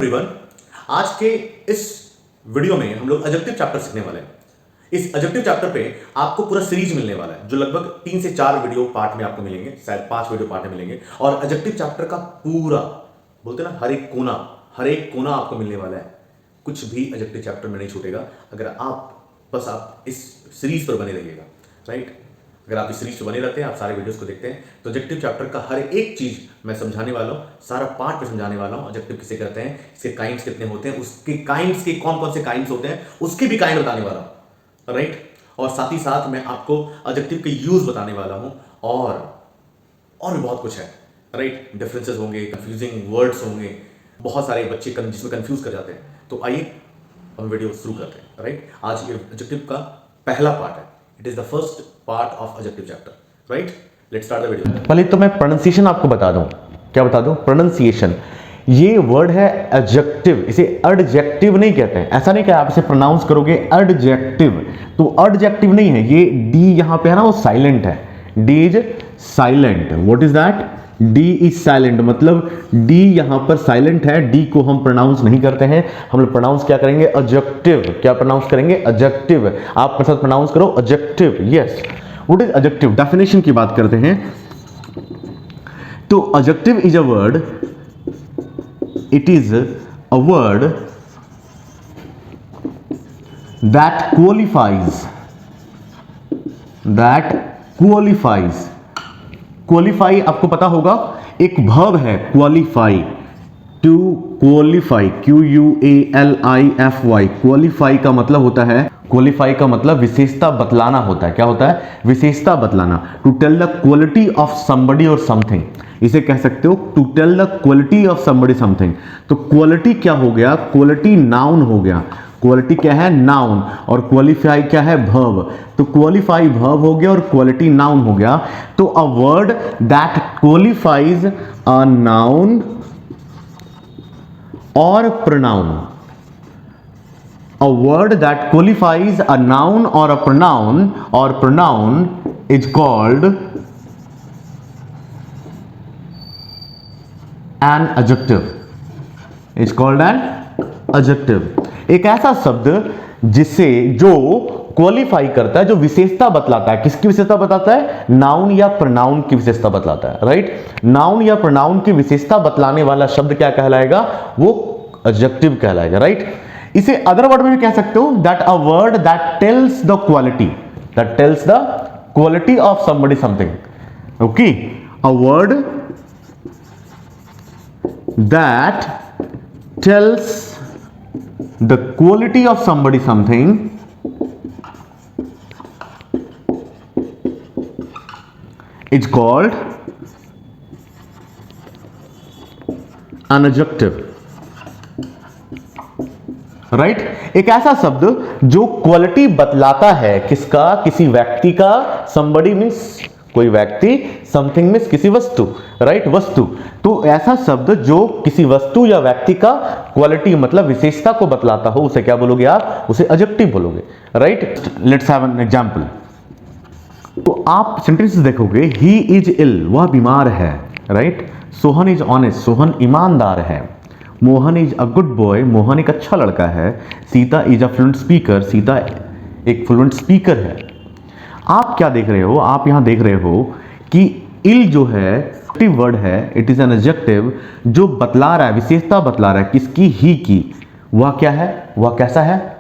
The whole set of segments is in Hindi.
एवरीवन, आज के इस वीडियो में हम लोग एडजेक्टिव चैप्टर सीखने वाले हैं। इस एडजेक्टिव चैप्टर पे आपको पूरा सीरीज मिलने वाला है, जो लगभग 3 से 4 वीडियो पार्ट में आपको मिलेंगे, शायद 5 वीडियो पार्ट में मिलेंगे। और एडजेक्टिव चैप्टर का पूरा बोलते ना हर एक कोना आपको मिलने वाला है। कुछ भी एडजेक्टिव चैप्टर में नहीं छूटेगा अगर आप इस सीरीज पर बने रहिएगा, राइट। अगर आप इस सीरीज पर बने रहते हैं, आप सारे वीडियोस को देखते हैं, तो एडजेक्टिव चैप्टर का हर एक चीज मैं समझाने वाला हूं, सारा पार्ट में समझाने वाला हूं। एडजेक्टिव किसे कहते हैं, इसके काइंड्स कितने होते हैं, उसके काइंड्स के कौन कौन से काइंड्स होते हैं, उसके भी काइंड बताने वाला हूं, राइट। और साथ ही साथ मैं आपको एडजेक्टिव के यूज बताने वाला हूं और भी बहुत कुछ है, राइट। डिफरेंसेस होंगे, कंफ्यूजिंग वर्ड्स होंगे, बहुत सारे बच्चे जिसमें कंफ्यूज कर जाते हैं। तो आइए हम वीडियो शुरू करते हैं, राइट। आज ये एडजेक्टिव का पहला पार्ट है। It is the first part of adjective chapter, right. Let's start the video. पहले तो मैं प्रोनाउंसिएशन आपको बता दूं। क्या बता दूं? प्रोनाउंसिएशन। ये वर्ड है एडजेक्टिव, इसे एडजेक्टिव नहीं कहते हैं। ऐसा नहीं कि आप इसे प्रोनाउंस करोगे एडजेक्टिव, तो एडजेक्टिव नहीं है। ये डी यहां पे है ना, वो साइलेंट है। D is silent. What is that? D is silent, मतलब डी यहां पर साइलेंट है। डी को हम प्रोनाउंस नहीं करते हैं, हम लोग प्रोनाउंस क्या करेंगे? एडजेक्टिव। क्या प्रोनाउंस करेंगे? एडजेक्टिव। आप मेरे साथ प्रोनाउंस करो, adjective. Yes. What is adjective? Definition की बात करते हैं। तो adjective is a word, it is a word that qualifies. Qualify आपको पता होगा, एक वर्ब है qualify, to qualify, QUALIFY। Qualify का मतलब होता है, क्वालिफाई का मतलब विशेषता बतलाना होता है। क्या होता है? विशेषता बतलाना। To tell the quality of somebody और समथिंग, इसे कह सकते हो to tell the quality of somebody something. तो क्वालिटी क्या हो गया? क्वालिटी नाउन हो गया। क्वालिटी क्या है? नाउन। और क्वालिफाई क्या है? वर्ब। तो क्वालिफाई वर्ब हो गया और क्वालिटी नाउन हो गया। तो अ word that qualifies a noun और pronoun, a word that qualifies a noun or a pronoun is called an adjective. It's called an adjective. एक ऐसा शब्द जो क्वालिफाई करता है, जो विशेषता बतलाता है। किसकी विशेषता बताता है? नाउन या प्रोनाउन की विशेषता बतलाता है, राइट। नाउन या प्रोनाउन की विशेषता बतलाने वाला शब्द क्या कहलाएगा? वो एडजेक्टिव कहलाएगा, राइट। इसे अदर वर्ड में भी कह सकते हो, that a word that tells the quality of somebody something. Okay, a word that tells the quality of somebody something is called an adjective, right. एक ऐसा शब्द जो क्वालिटी बतलाता है, किसका? किसी व्यक्ति का। somebody मीन्स कोई व्यक्ति, समथिंग मीन्स किसी वस्तु, राइट, वस्तु। तो ऐसा शब्द जो किसी वस्तु या व्यक्ति का क्वालिटी मतलब विशेषता को बतलाता हो, उसे क्या बोलोगे आप? उसे एडजेक्टिव बोलोगे, right. Let's have an example. तो आप सेंटेंस देखोगे, ही इज इल, वह बीमार है, right. Sohan is honest, Sohan ईमानदार है। Mohan is a good boy, Mohan एक अच्छा लड़का है। Sita is a fluent speaker, Sita एक फ्लुएंट स्पीकर है। आप क्या देख रहे हो? आप यहां देख रहे हो कि इल जो है वर्ड है, इट इज एन एडजेक्टिव जो बतला रहा है, विशेषता बतला रहा है किसकी? ही की। वह क्या है? वह कैसा है?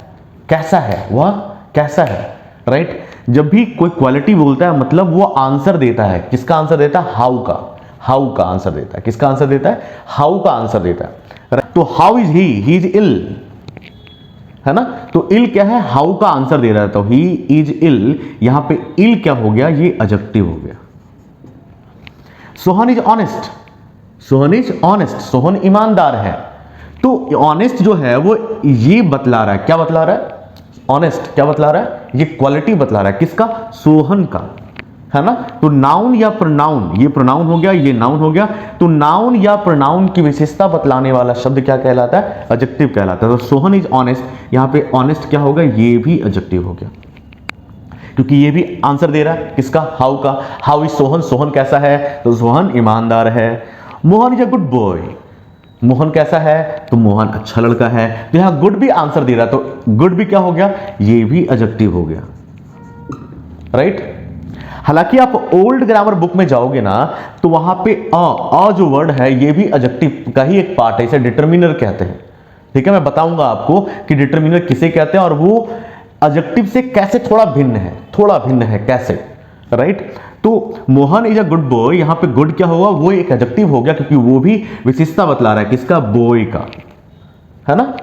कैसा है? वह कैसा है, राइट। जब भी कोई क्वालिटी बोलता है मतलब वो आंसर देता है। किसका आंसर देता है? हाउ का। हाउ का आंसर देता है। किसका आंसर देता है? हाउ का आंसर देता है। तो how is he is ill, है ना। तो इल क्या है? हाउ का आंसर दे रहा है। तो ही इज इल, यहां पे इल क्या हो गया? ये एडजेक्टिव हो गया। Sohan is honest, Sohan is honest, Sohan ईमानदार है। तो ऑनेस्ट जो है वो ये बतला रहा है, क्या बतला रहा है? ऑनेस्ट क्या बतला रहा है? ये क्वालिटी बतला रहा है, किसका? सोहन का, है ना। तो नाउन या प्रोनाउन, ये प्रोनाउन हो गया, ये नाउन हो गया। तो नाउन या प्रोनाउन की विशेषता बतलाने वाला शब्द क्या कहलाता है? एडजेक्टिव कहलाता है। तो सोहन इज ऑनेस्ट, यहां पे ऑनेस्ट क्या होगा? ये भी एडजेक्टिव हो गया, क्योंकि ये भी आंसर दे रहा है किसका? हाउ का। हाउ इज सोहन, सोहन कैसा है? तो सोहन ईमानदार है। Mohan is a good boy, Mohan कैसा है, तो मोहन अच्छा लड़का है। तो यहां गुड भी आंसर दे रहा, तो गुड भी क्या हो गया, ये भी एडजेक्टिव हो गया, राइट। हालांकि आप ओल्ड ग्रामर बुक में जाओगे ना, तो वहां पे अ जो वर्ड है ये भी एडजेक्टिव का ही एक पार्ट है, इसे डिटरमिनर कहते हैं। ठीक है, मैं बताऊंगा आपको कि डिटरमिनर किसे कहते हैं और वो एडजेक्टिव से कैसे थोड़ा भिन्न है कैसे, राइट। तो Mohan is a good boy, यहां पे गुड क्या होगा, वो एक एडजेक्टिव हो गया क्योंकि वो भी विशेषता बतला रहा है किसका, बॉय का, है ना।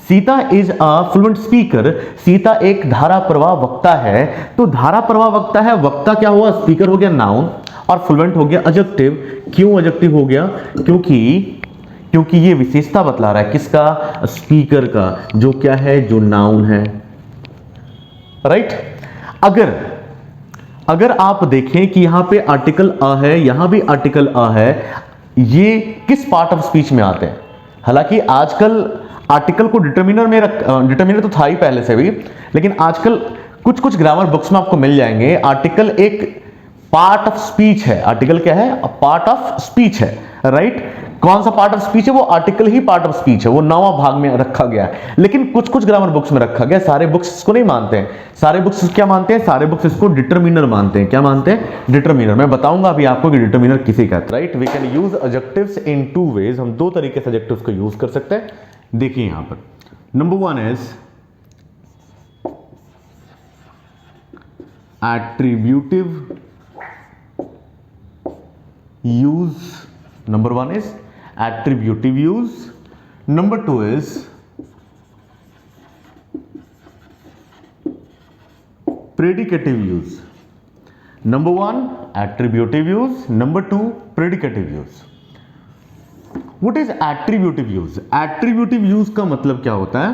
Sita is a fluent speaker, Sita एक धारा प्रवाह वक्ता है। तो धारा प्रवाह वक्ता है, वक्ता क्या हुआ, स्पीकर हो गया नाउन, और फ्लुएंट हो गया एडजेक्टिव। क्यों एडजेक्टिव हो गया, क्योंकि ये विशेषता बतला रहा है किसका, स्पीकर का, जो क्या है, जो नाउन है, राइट। अगर आप देखें कि यहां पे आर्टिकल अ है, यहां भी आर्टिकल अ है, ये किस पार्ट ऑफ स्पीच में आते हैं। हालांकि आजकल आर्टिकल को डिटरमिनर में डिटरमिनर तो था ही पहले से भी, लेकिन आजकल कुछ ग्रामर बुक्स में आपको मिल जाएंगे आर्टिकल एक पार्ट ऑफ स्पीच है। आर्टिकल क्या है, पार्ट ऑफ स्पीच है, राइट। कौन सा पार्ट ऑफ स्पीच है, वो article he part of speech है, वो 9वां भाग में रखा गया है। लेकिन कुछ ग्रामर बुक्स में रखा गया, सारे बुक्स इसको नहीं मानते हैं। सारे बुक्स क्या मानते हैं, सारे बुक्स इसको डिटरमिनर मानते हैं। क्या मानते हैं, डिटरमिनर। मैं बताऊंगा अभी आपको कि डिटरमिनर किसे कहते हैं, right. We can use adjectives in two ways, हम दो तरीके से एडजेक्टिव्स को यूज कर सकते हैं। देखिए यहां पर number 1 is attributive use, number 1 is attributive use, number 2 is predicative use. Number 1 attributive use, number 2 predicative use. What is attributive use? Attributive use का मतलब क्या होता है,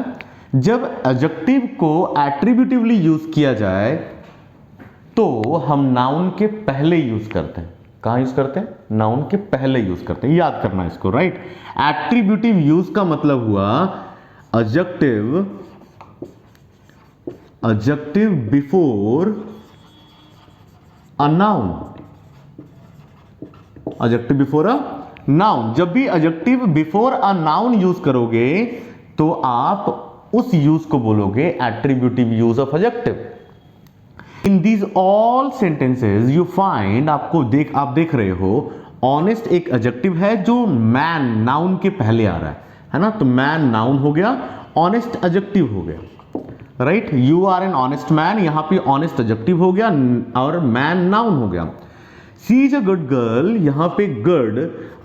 जब adjective को attributively यूज किया जाए तो हम नाउन के पहले यूज करते हैं। कहां यूज करते हैं, नाउन के पहले यूज करते हैं, याद करना इसको, राइट। एट्रीब्यूटिव यूज का मतलब हुआ adjective before a noun, adjective before a noun. जब भी adjective before a noun use करोगे तो आप उस यूज को बोलोगे attributive use of adjective. In these all sentences you find, आप देख रहे हो, ऑनेस्ट एक एडजेक्टिव है जो मैन नाउन के पहले आ रहा है ना। तो मैन नाउन हो गया, ऑनेस्ट एडजेक्टिव हो गया, right. You are an honest man, यहां पे ऑनेस्ट एडजेक्टिव हो गया और मैन नाउन हो गया। सी इज अ गुड गर्ल, यहां पे गुड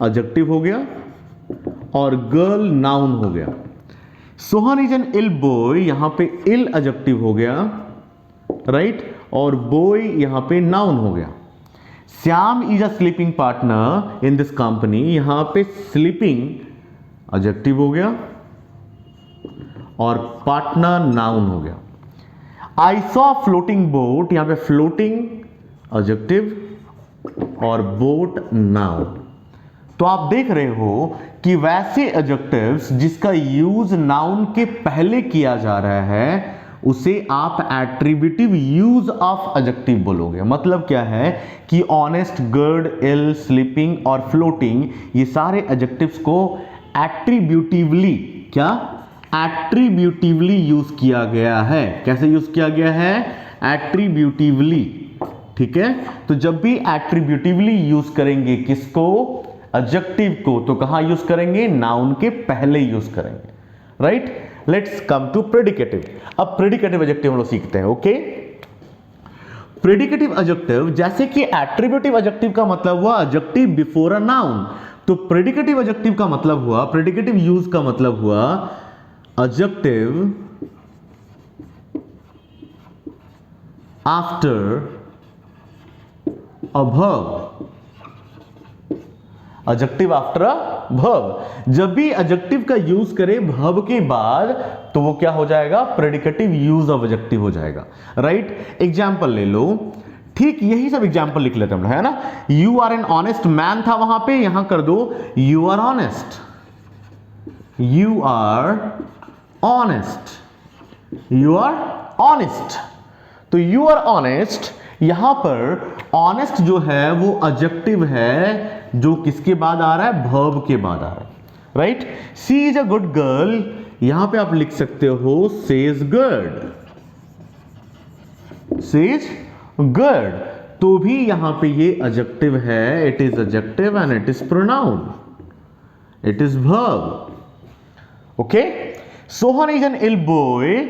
एडजेक्टिव हो गया और गर्ल नाउन हो गया। Sohan is an ill boy, यहां पे इल एडजेक्टिव हो गया, राइट, और बॉय यहां पे नाउन हो गया। Shyam is a sleeping partner in this company, यहां पे स्लीपिंग एडजेक्टिव हो गया और पार्टनर नाउन हो गया। आई सॉ फ्लोटिंग बोट, यहां पे फ्लोटिंग एडजेक्टिव और बोट नाउन। तो आप देख रहे हो कि वैसे एडजेक्टिव्स जिसका यूज नाउन के पहले किया जा रहा है उसे आप एट्रीब्यूटिव यूज ऑफ एडजेक्टिव बोलोगे। मतलब क्या है कि ऑनेस्ट, गुड, इल, स्लीपिंग और फ्लोटिंग, ये सारे एडजेक्टिव्स को एट्रीब्यूटिवली यूज किया गया है। कैसे यूज किया गया है, एट्रीब्यूटिवली, ठीक है। तो जब भी एट्रीब्यूटिवली यूज करेंगे किसको, एडजेक्टिव को, तो कहां यूज करेंगे, नाउन के पहले यूज करेंगे, right. Let's come to predicative. अब प्रेडिकेटिव एडजेक्टिव हम लोग सीखते हैं, ओके। प्रेडिकेटिव एडजेक्टिव, जैसे कि एट्रीब्यूटिव एडजेक्टिव का मतलब हुआ एडजेक्टिव बिफोर अ नाउन, तो प्रेडिकेटिव एडजेक्टिव का मतलब हुआ, प्रेडिकेटिव यूज का मतलब हुआ adjective after a verb, adjective after a verb. जब भी एडजेक्टिव का यूज करें वर्ब के बाद तो वो क्या हो जाएगा, प्रेडिकेटिव यूज ऑफ एडजेक्टिव हो जाएगा, राइट। एग्जांपल ले लो, ठीक यही सब एग्जांपल लिख लेते हम, है ना। You are an honest man था वहां पे, यहां कर दो you are honest, you are honest, you are honest. तो यू आर ऑनेस्ट, यहां पर ऑनेस्ट जो है वो एडजेक्टिव है जो किसके बाद आ रहा है, वर्ब के बाद आ रहा है, right. She is a good girl, यहां पे आप लिख सकते हो she is good, she is good, तो भी यहां पे ये एडजेक्टिव है, it is adjective and it is pronoun, it is verb. Okay, Sohan is an ill boy,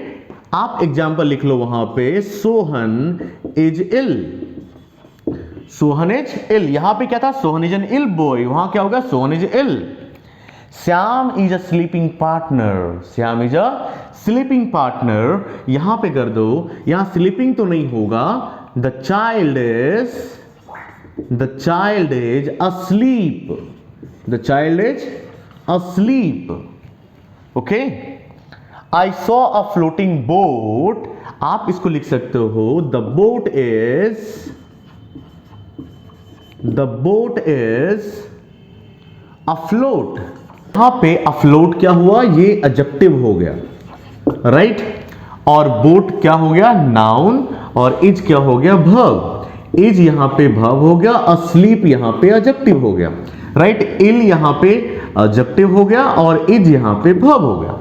आप एग्जाम्पल लिख लो वहां पे, Sohan is ill, Sohan is ill, यहां पे क्या था, Sohan is an ill boy, वहां क्या होगा, Sohan is ill. Shyam is a sleeping partner, Shyam is a sleeping partner, यहां पे कर दो, यहां स्लीपिंग तो नहीं होगा, the child is asleep, the child is asleep। Okay, I saw a floating boat, आप इसको लिख सकते हो, द बोट इज अफ्लोट, यहां पे अफ्लोट क्या हुआ, ये एडजेक्टिव हो गया, राइट, और बोट क्या हो गया, नाउन, और इज क्या हो गया, वर्ब, इज यहां पे वर्ब हो गया, asleep यहां पे एडजेक्टिव हो गया, राइट, इल यहां पे एडजेक्टिव हो गया और इज यहां पे वर्ब हो गया।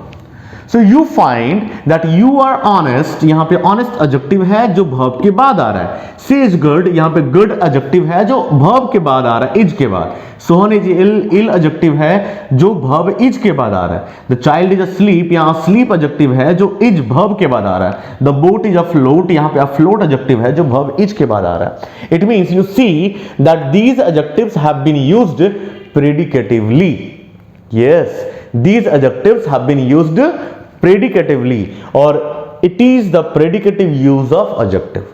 So you find that you are honest, यहां पे ऑनेस्ट एडजेक्टिव है जो वर्ब के बाद आ रहा है, सी इज गुड, यहां पे गुड एडजेक्टिव है जो वर्ब के बाद आ रहा है, इज के बाद, Sohan is ill, ill adjective है जो वर्ब इज के बाद आ रहा है, द चाइल्ड इज asleep, यहां asleep एडजेक्टिव है जो इज वर्ब के बाद आ रहा है, द बोट इज afloat, यहां पे afloat एडजेक्टिव है जो वर्ब इज के बाद आ रहा है। It means you see that these adjectives have been used predicatively, yes, these adjectives have been used predicatively, और it is the predicative use of adjective,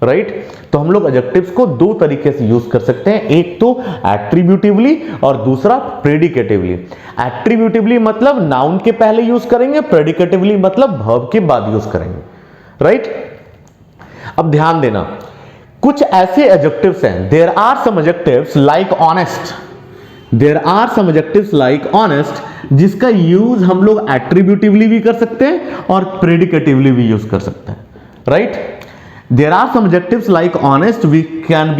right. तो हम लोग एडजेक्टिव्स को दो तरीके से यूज कर सकते हैं, एक तो एट्रीब्यूटिवली और दूसरा प्रेडिकेटिवली। एट्रीब्यूटिवली मतलब नाउन के पहले यूज करेंगे, प्रेडिकेटिवली मतलब वर्ब के बाद यूज करेंगे, राइट। अब ध्यान देना, कुछ ऐसे एडजेक्टिव्स हैं, there are some adjectives like honest, there are some adjectives like honest, जिसका यूज हम लोग एट्रीब्यूटिवली भी कर सकते हैं और प्रेडिकेटिवली भी यूज कर सकते हैं, right. There are some adjectives like honest which can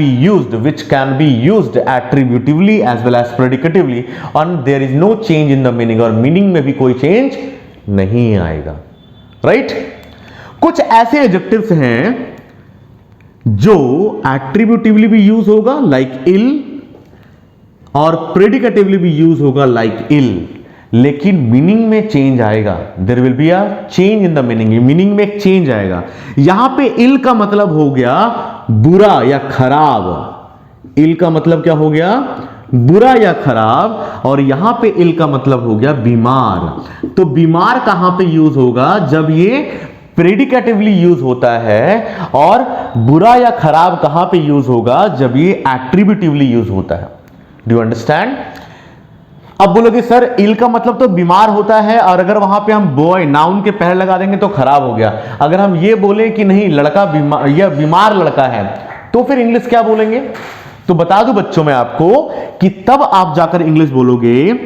be used attributively as well as predicatively, and there is no change in the meaning, और मीनिंग में भी कोई चेंज नहीं आएगा, राइट। कुछ ऐसे एडजेक्टिव्स हैं जो एट्रीब्यूटिवली भी यूज होगा लाइक इल, और प्रेडिकेटिवली भी यूज होगा लाइक इल, लेकिन मीनिंग में चेंज आएगा, there will be a change in the meaning, meaning में एक चेंज आएगा। यहां पे इल का मतलब हो गया बुरा या खराब, इल का मतलब क्या हो गया, बुरा या खराब, और यहां पे इल का मतलब हो गया बीमार। तो बीमार कहां पे यूज होगा, जब ये प्रेडिकेटिवली यूज होता है, और बुरा या खराब कहां पे यूज होगा, जब ये एट्रीब्यूटिवली यूज होता है। Do you understand? अब बोलोगे सर इल का मतलब तो बीमार होता है, और अगर वहां पे हम बॉय नाउन के पहले लगा देंगे तो खराब हो गया। अगर हम ये बोले कि नहीं लड़का बीमार, यह बीमार लड़का है, तो फिर इंग्लिश क्या बोलेंगे? तो बता दूं बच्चों मैं आपको कि तब आप जाकर इंग्लिश बोलोगे,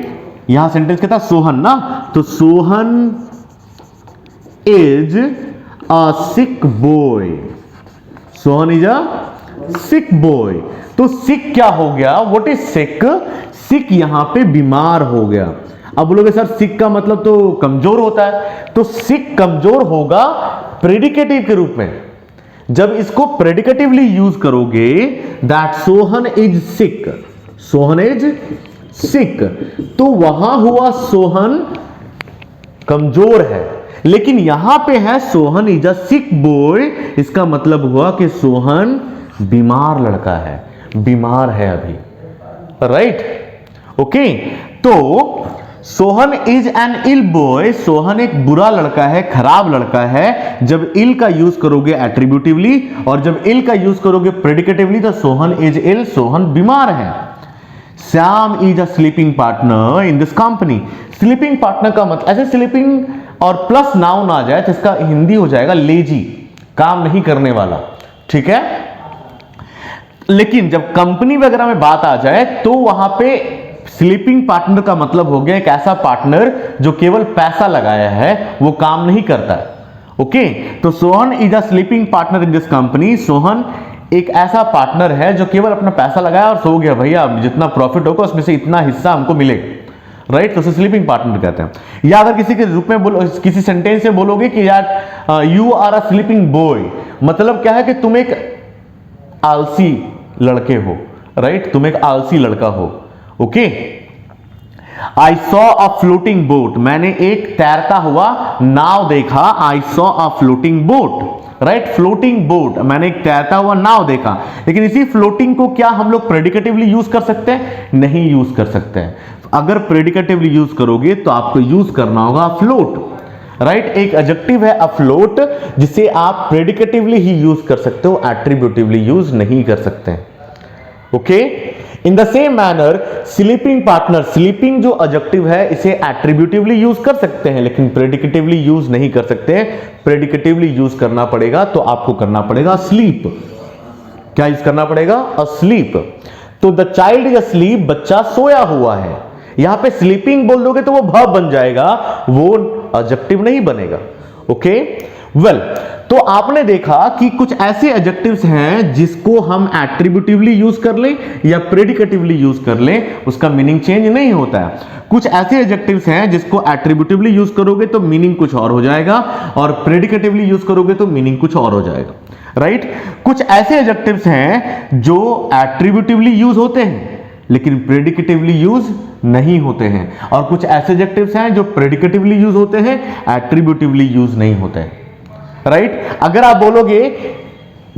यहां सेंटेंस कहता सोहन ना, तो Sohan is a sick boy, Sohan is a sick boy. तो सिक क्या हो गया, व्हाट इज सिक? सिक यहां पे बीमार हो गया। अब बोलोगे सर सिक का मतलब तो कमजोर होता है, तो सिक कमजोर होगा प्रेडिकेटिव के रूप में। जब इसको प्रेडिकेटिवली यूज करोगे, that Sohan is sick, Sohan is sick, तो वहां हुआ सोहन कमजोर है, लेकिन यहां पे है Sohan is a sick boy, इसका मतलब हुआ कि सोहन बीमार लड़का है, बीमार है अभी, राइट? ओके, तो Sohan is an ill boy, Sohan एक बुरा लड़का है, खराब लड़का है। जब इल का यूज करोगे एट्रीब्यूटिवली, और जब इल का यूज करोगे प्रेडिकेटिवली, तो सोहन इज इल, सोहन बीमार है। Shyam is a sleeping partner in this company. Sleeping partner का मतलब, ऐसे स्लीपिंग और प्लस नाउन आ जाए तो इसका हिंदी हो जाएगा लेजी, काम नहीं करने वाला, ठीक है। लेकिन जब कंपनी वगैरह में बात आ जाए तो वहां पे स्लीपिंग पार्टनर का मतलब हो गया एक ऐसा पार्टनर जो केवल पैसा लगाया है, वो काम नहीं करता है। ओके, तो Sohan is a sleeping partner in this company, Sohan एक ऐसा पार्टनर है जो केवल अपना पैसा लगाया और सो गया, भैया जितना प्रॉफिट होगा उसमें से इतना हिस्सा हमको मिले, राइट, तो उसे स्लीपिंग पार्टनर कहते हैं। या अगर किसी के रूप में बोलो, किसी सेंटेंस में बोलोगे कि यार you are a sleeping boy, मतलब क्या है कि तुम एक आलसी लड़के हो, राइट, तुम एक आलसी लड़का हो। Okay, I saw a floating boat, मैंने एक तैरता हुआ नाव देखा। आई saw a floating boat, right, floating boat, मैंने एक तैरता हुआ नाव देखा। लेकिन इसी फ्लोटिंग को क्या हम लोग प्रेडिकेटिवली यूज कर सकते हैं? नहीं यूज कर सकते हैं। अगर प्रेडिकेटिवली यूज करोगे तो आपको यूज करना होगा फ्लोट, राइट, एक एडजेक्टिव है अफ्लोट, जिसे आप प्रेडिकेटिवली ही यूज कर सकते हो, एट्रीब्यूटिवली यूज नहीं कर सकते। Okay, in the same manner sleeping partner, sleeping जो एडजेक्टिव है इसे एट्रीब्यूटिवली यूज कर सकते हैं लेकिन प्रेडिकेटिवली यूज नहीं कर सकते। प्रेडिकेटिवली यूज करना पड़ेगा तो आपको करना पड़ेगा स्लीप। क्या यूज करना पड़ेगा? अस्लीप। तो द चाइल्ड इज अस्लीप, बच्चा सोया हुआ है। यहां पे स्लीपिंग बोल दोगे तो वो वर्ब बन जाएगा, वो एडजेक्टिव नहीं बनेगा। ओके, वेल, तो आपने देखा कि कुछ ऐसे एडजेक्टिव्स हैं जिसको हम एट्रीब्यूटिवली यूज कर लें या प्रेडिकेटिवली यूज कर लें, उसका मीनिंग चेंज नहीं होता है। कुछ ऐसे एडजेक्टिव्स हैं जिसको एट्रीब्यूटिवली यूज करोगे तो मीनिंग कुछ और हो जाएगा और प्रेडिकेटिवली यूज करोगे तो मीनिंग कुछ और हो जाएगा, राइट। कुछ ऐसे एडजेक्टिव्स हैं जो एट्रीब्यूटिवली यूज होते हैं लेकिन प्रेडिकेटिवली यूज नहीं होते हैं, और कुछ ऐसे एडजेक्टिव्स हैं जो प्रेडिकेटिवली यूज होते हैं, एट्रीब्यूटिवली यूज नहीं होते हैं, राइट। अगर आप बोलोगे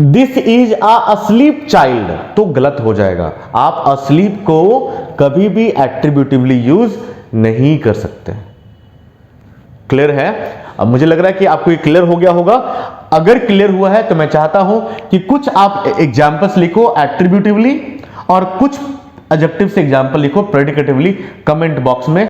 this is a asleep child तो गलत हो जाएगा। आप अस्लीप को कभी भी एट्रीब्यूटिवली यूज नहीं कर सकते। क्लियर है? अब मुझे लग रहा है कि आपको ये क्लियर हो गया होगा। अगर क्लियर हुआ है तो मैं चाहता हूं कि कुछ आप एग्जांपल्स लिखो एट्रीब्यूटिवली और कुछ एडजेक्टिव से एग्जांपल लिखो प्रेडिकेटिवली कमेंट बॉक्स में।